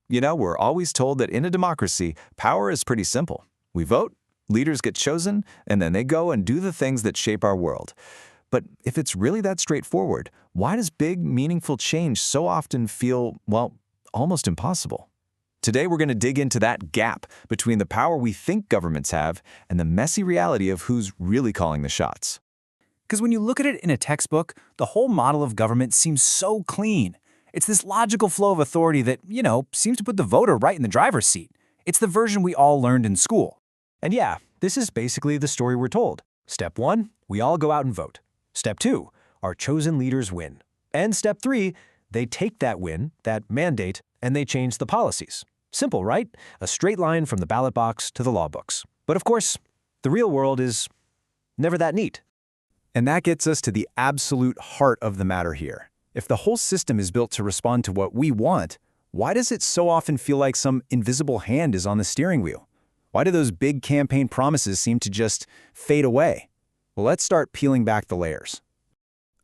We're always told that in a democracy, power is pretty simple. We vote, leaders get chosen, and then they go and do the things that shape our world. But if it's really that straightforward, why does big, meaningful change so often feel, well, almost impossible? Today, we're going to dig into that gap between the power we think governments have and the messy reality of who's really calling the shots. Because when you look at it in a textbook, the whole model of government seems so clean. It's this logical flow of authority that, seems to put the voter right in the driver's seat. It's the version we all learned in school. And yeah, this is basically the story we're told. Step 1, we all go out and vote. Step 2, our chosen leaders win. And Step 3, they take that win, that mandate, and they change the policies. Simple, right? A straight line from the ballot box to the law books. But of course, the real world is never that neat. And that gets us to the absolute heart of the matter here. If the whole system is built to respond to what we want, why does it so often feel like some invisible hand is on the steering wheel? Why do those big campaign promises seem to just fade away? Well, let's start peeling back the layers.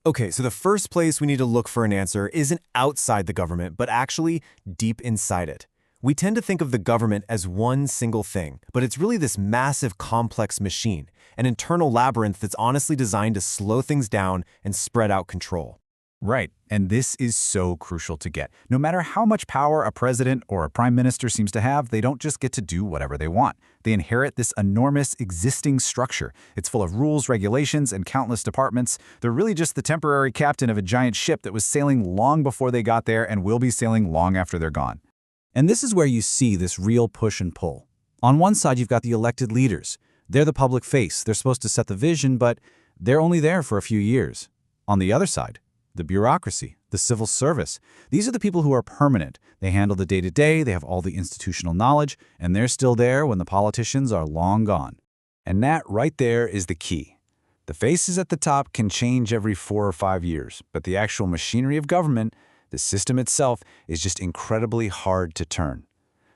Okay, so the first place we need to look for an answer isn't outside the government, but actually deep inside it. We tend to think of the government as one single thing, but it's really this massive, complex machine, an internal labyrinth that's honestly designed to slow things down and spread out control. Right, and this is so crucial to get. No matter how much power a president or a prime minister seems to have, they don't just get to do whatever they want. They inherit this enormous existing structure. It's full of rules, regulations, and countless departments. They're really just the temporary captain of a giant ship that was sailing long before they got there and will be sailing long after they're gone. And this is where you see this real push and pull. On one side, you've got the elected leaders. They're the public face. They're supposed to set the vision, but they're only there for a few years. On the other side, the bureaucracy, the civil service. These are the people who are permanent. They handle the day-to-day, they have all the institutional knowledge, and they're still there when the politicians are long gone. And that right there is the key. The faces at the top can change every 4 or 5 years, but the actual machinery of government, the system itself, is just incredibly hard to turn.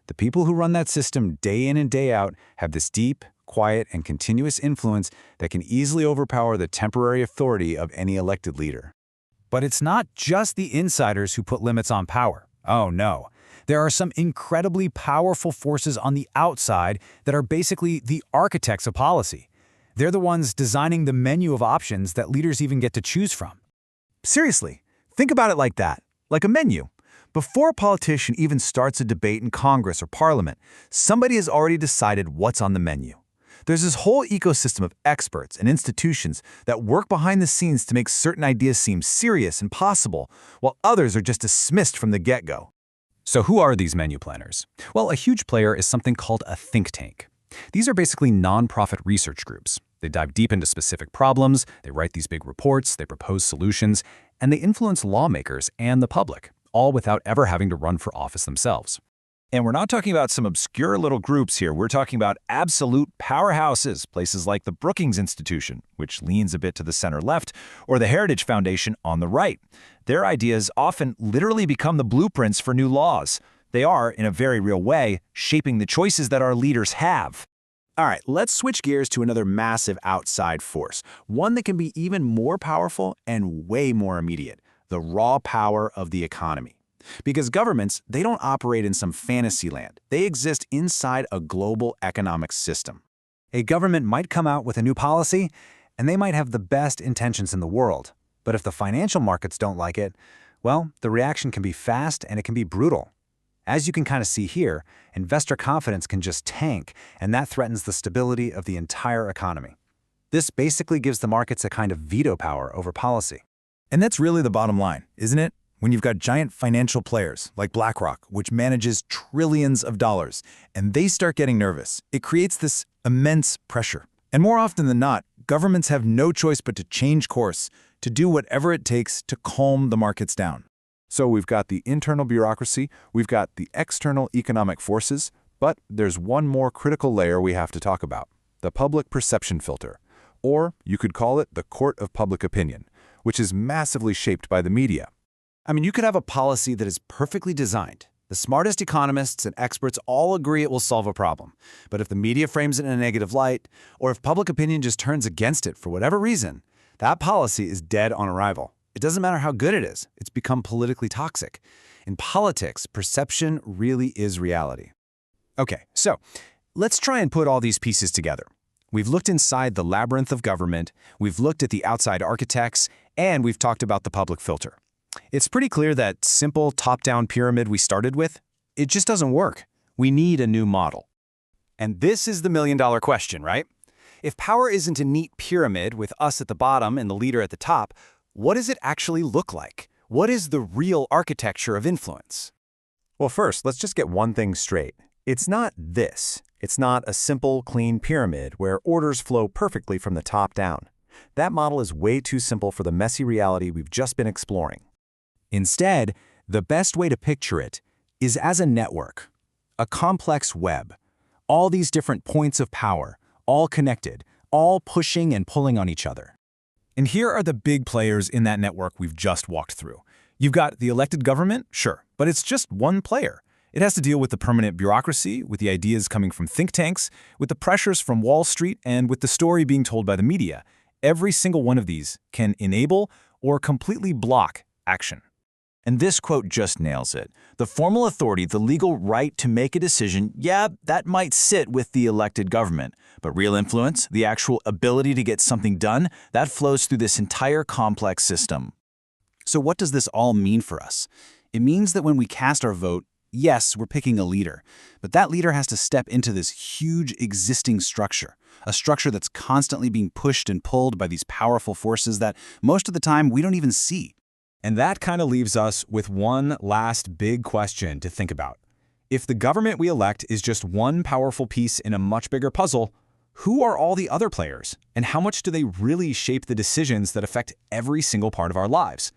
The people who run that system day in and day out have this deep, quiet, and continuous influence that can easily overpower the temporary authority of any elected leader. But it's not just the insiders who put limits on power. Oh no. There are some incredibly powerful forces on the outside that are basically the architects of policy. They're the ones designing the menu of options that leaders even get to choose from. Seriously, think about it like that. Like a menu. Before a politician even starts a debate in Congress or Parliament, somebody has already decided what's on the menu. There's this whole ecosystem of experts and institutions that work behind the scenes to make certain ideas seem serious and possible, while others are just dismissed from the get-go. So who are these menu planners? Well, a huge player is something called a think tank. These are basically nonprofit research groups. They dive deep into specific problems, they write these big reports, they propose solutions, and they influence lawmakers and the public, all without ever having to run for office themselves. And we're not talking about some obscure little groups here. We're talking about absolute powerhouses, places like the Brookings Institution, which leans a bit to the center-left, or the Heritage Foundation on the right. Their ideas often literally become the blueprints for new laws. They are, in a very real way, shaping the choices that our leaders have. All right, let's switch gears to another massive outside force, one that can be even more powerful and way more immediate, the raw power of the economy. Because governments, they don't operate in some fantasy land. They exist inside a global economic system. A government might come out with a new policy, and they might have the best intentions in the world. But if the financial markets don't like it, well, the reaction can be fast and it can be brutal. As you can kind of see here, investor confidence can just tank, and that threatens the stability of the entire economy. This basically gives the markets a kind of veto power over policy. And that's really the bottom line, isn't it? When you've got giant financial players like BlackRock, which manages trillions of dollars, and they start getting nervous, it creates this immense pressure. And more often than not, governments have no choice but to change course, to do whatever it takes to calm the markets down. So we've got the internal bureaucracy, we've got the external economic forces, but there's one more critical layer we have to talk about, the public perception filter. Or you could call it the court of public opinion, which is massively shaped by the media. I mean, you could have a policy that is perfectly designed. The smartest economists and experts all agree it will solve a problem. But if the media frames it in a negative light, or if public opinion just turns against it for whatever reason, that policy is dead on arrival. It doesn't matter how good it is. It's become politically toxic. In politics, perception really is reality. Okay, so let's try and put all these pieces together. We've looked inside the labyrinth of government, we've looked at the outside architects, and we've talked about the public filter. It's pretty clear that simple top-down pyramid we started with, it just doesn't work. We need a new model. And this is the million-dollar question, right? If power isn't a neat pyramid with us at the bottom and the leader at the top, what does it actually look like? What is the real architecture of influence? Well, first, let's just get one thing straight. It's not this. It's not a simple, clean pyramid where orders flow perfectly from the top down. That model is way too simple for the messy reality we've just been exploring. Instead, the best way to picture it is as a network, a complex web. All these different points of power, all connected, all pushing and pulling on each other. And here are the big players in that network we've just walked through. You've got the elected government, sure, but it's just one player. It has to deal with the permanent bureaucracy, with the ideas coming from think tanks, with the pressures from Wall Street, and with the story being told by the media. Every single one of these can enable or completely block action. And this quote just nails it. The formal authority, the legal right to make a decision, yeah, that might sit with the elected government. But real influence, the actual ability to get something done, that flows through this entire complex system. So what does this all mean for us? It means that when we cast our vote, yes, we're picking a leader, but that leader has to step into this huge existing structure, a structure that's constantly being pushed and pulled by these powerful forces that most of the time we don't even see. And that kind of leaves us with one last big question to think about. If the government we elect is just one powerful piece in a much bigger puzzle, who are all the other players? And how much do they really shape the decisions that affect every single part of our lives?